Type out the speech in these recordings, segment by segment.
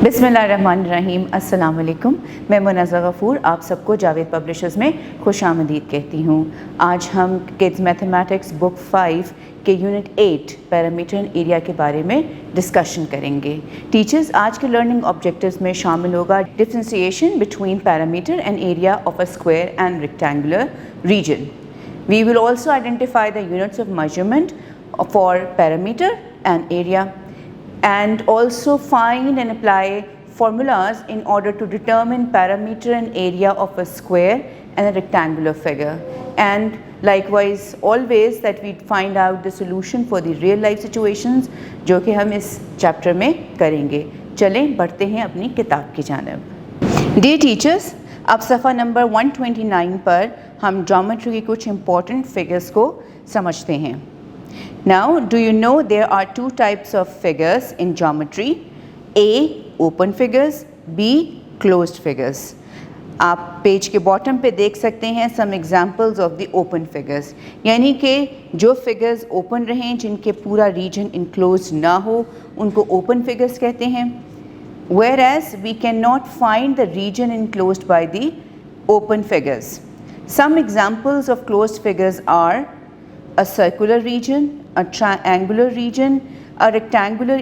बिस्मिल्लाहिर्रहमानिर्रहीम, अस्सलाम वालेकुम। मैं मुनज़्ज़ा गफ़ूर आप सबको जावेद पब्लिशर्स में खुशामदीद कहती हूँ। आज हम किड्स मैथमेटिक्स बुक 5 के यूनिट 8 पैरामीटर एंड एरिया के बारे में डिस्कशन करेंगे। टीचर्स, आज के लर्निंग ऑब्जेक्टिव्स में शामिल होगा differentiation between parameter and area of a square and rectangular reason. We will also identify the units of measurement for parameter and area, and also find and apply formulas in order to determine parameter and area of a square and a rectangular figure. And likewise, always that we find out the solution for the real life situations, जो कि हम इस chapter में करेंगे। चलें बढ़ते हैं अपनी किताब की जानिब। Dear teachers, अब सफ़ा नंबर 129 पर हम ज्योमेट्री की कुछ इम्पॉर्टेंट फिगर्स को समझते हैं। Now, do you know there are two types of figures in geometry? A. Open figures, B. Closed figures. आप पेज के बॉटम पे देख सकते हैं some examples of the open figures, यानी कि जो figures open रहें, जिनके पूरा region enclosed ना हो, उनको open figures कहते हैं। Whereas we cannot find the region enclosed by the open figures. Some examples of closed figures are a circular region, a triangular region, a rectangular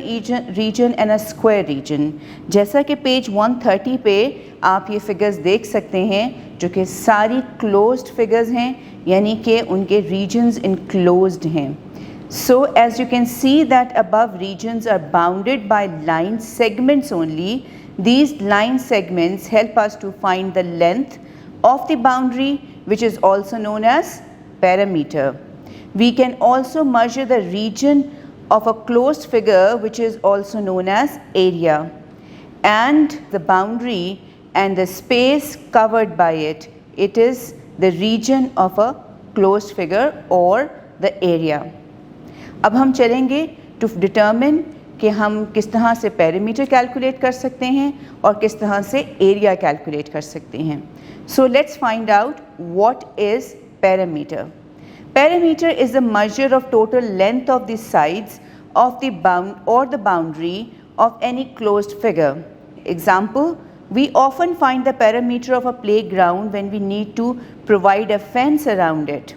region and a square region. जैसा कि page 130 पे आप ये figures देख सकते हैं, जो कि सारी closed figures हैं, यानी कि उनके regions enclosed हैं। So as you can see that above regions are bounded by line segments only. These line segments help us to find the length of the boundary, which is also known as parameter. We can also measure the region of a closed figure, which is also known as area, and the boundary and the space covered by it. It is the region of a closed figure or the area. अब हम चलेंगे to determine कि हम किस तरह से parameter calculate कर सकते हैं और किस तरह से एरिया कैलकुलेट कर सकते हैं। So let's find out what is parameter. Parameter is the measure of total length of the sides of the bound or the boundary of any closed figure. Example, we often find the parameter of a playground when we need to provide a fence around it.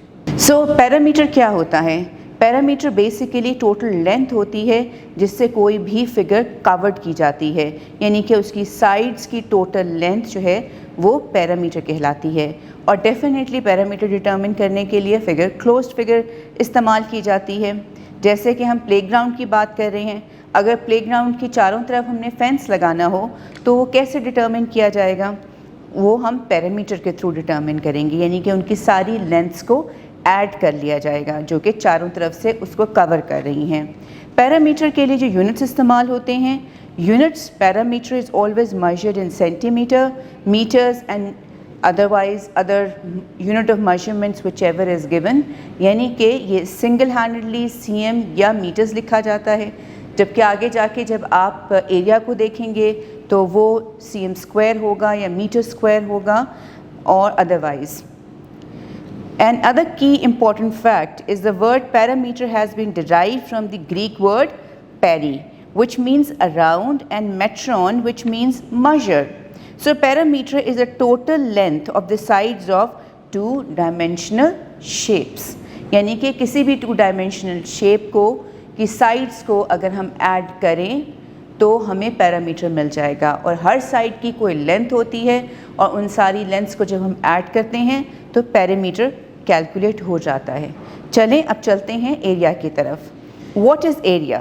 So parameter क्या होता है? Parameter basically total length होती है जिससे कोई भी figure covered की जाती है, यानी कि उसकी साइड्स की टोटल लेंथ जो है वो पैरामीटर कहलाती है। और डेफिनेटली पैरामीटर डिटर्मिन करने के लिए फ़िगर क्लोज्ड फिगर इस्तेमाल की जाती है। जैसे कि हम प्लेग्राउंड की बात कर रहे हैं, अगर प्लेग्राउंड की चारों तरफ हमने फेंस लगाना हो तो वो कैसे डिटर्मिन किया जाएगा? वो हम पैरामीटर के थ्रू डिटर्मिन करेंगे, यानी कि उनकी सारी लेंथ्स को ऐड कर लिया जाएगा जो कि चारों तरफ से उसको कवर कर रही हैं। पैरामीटर के लिए जो यूनिट्स इस्तेमाल होते हैं, units parameter is always measured in centimetre, metres and otherwise other unit of measurements which ever is given, यानी कि ये सिंगल हैंडेडली सीएम या मीटर्स लिखा जाता है, जबकि आगे जाके जब आप एरिया को देखेंगे तो वो सीएम स्क्वायर होगा या मीटर स्क्वायर होगा और otherwise. Another key important fact is the word parameter has been derived from the Greek word peri, which means around, and metron, which means measure. So parameter is the total length of the sides of two-dimensional shapes. यानी कि किसी भी two-dimensional shape को की sides को अगर हम add करें तो हमें पैरामीटर मिल जाएगा, और हर साइड की कोई लेंथ होती है और उन सारी लेंथ्स को जब हम ऐड करते हैं तो पैरामीटर कैलकुलेट हो जाता है। चलें अब चलते हैं एरिया की तरफ। What is area?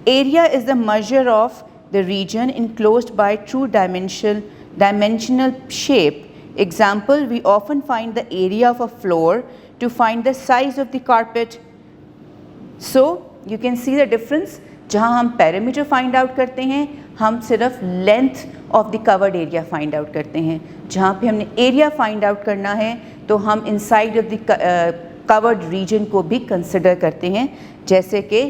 Area is the measure of the region enclosed by true dimensional shape. Example, we often find the area of a floor to find the size of the carpet. So you can see the difference. जहाँ हम parameter find out करते हैं, हम सिर्फ length of the covered area find out करते हैं। जहाँ पे हमने एरिया फाइंड आउट करना है तो हम inside of the covered region को भी कंसिडर करते हैं, जैसे कि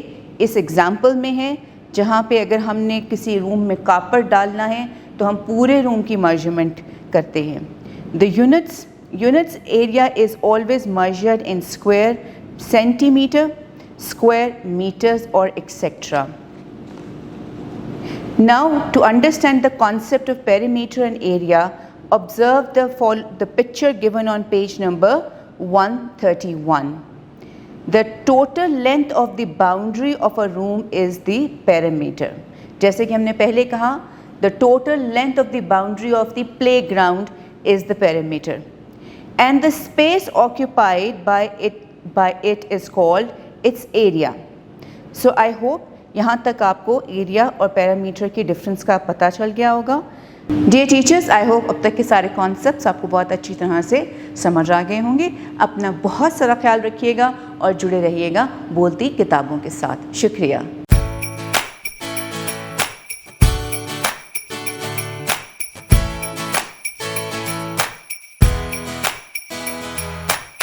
इस एग्जांपल में है, जहाँ पे अगर हमने किसी रूम में कार्पेट डालना है तो हम पूरे रूम की मेजरमेंट करते हैं। The units area is always measured in square, centimetre, square, meters or etc. Now, to understand the concept of perimeter and area, observe the picture given on page number 131. The total length of the boundary of a room is the perimeter. जैसे कि हमने पहले कहा, the total length of the boundary of the playground is the perimeter, and the space occupied by it is called its area. So I hope यहाँ तक आपको area और parameter की डिफरेंस का पता चल गया होगा। डियर टीचर्स, आई होप अब तक के सारे कॉन्सेप्ट्स आपको बहुत अच्छी तरह से समझ आ गए होंगे। अपना बहुत सारा ख्याल रखिएगा और जुड़े रहिएगा बोलती किताबों के साथ। शुक्रिया।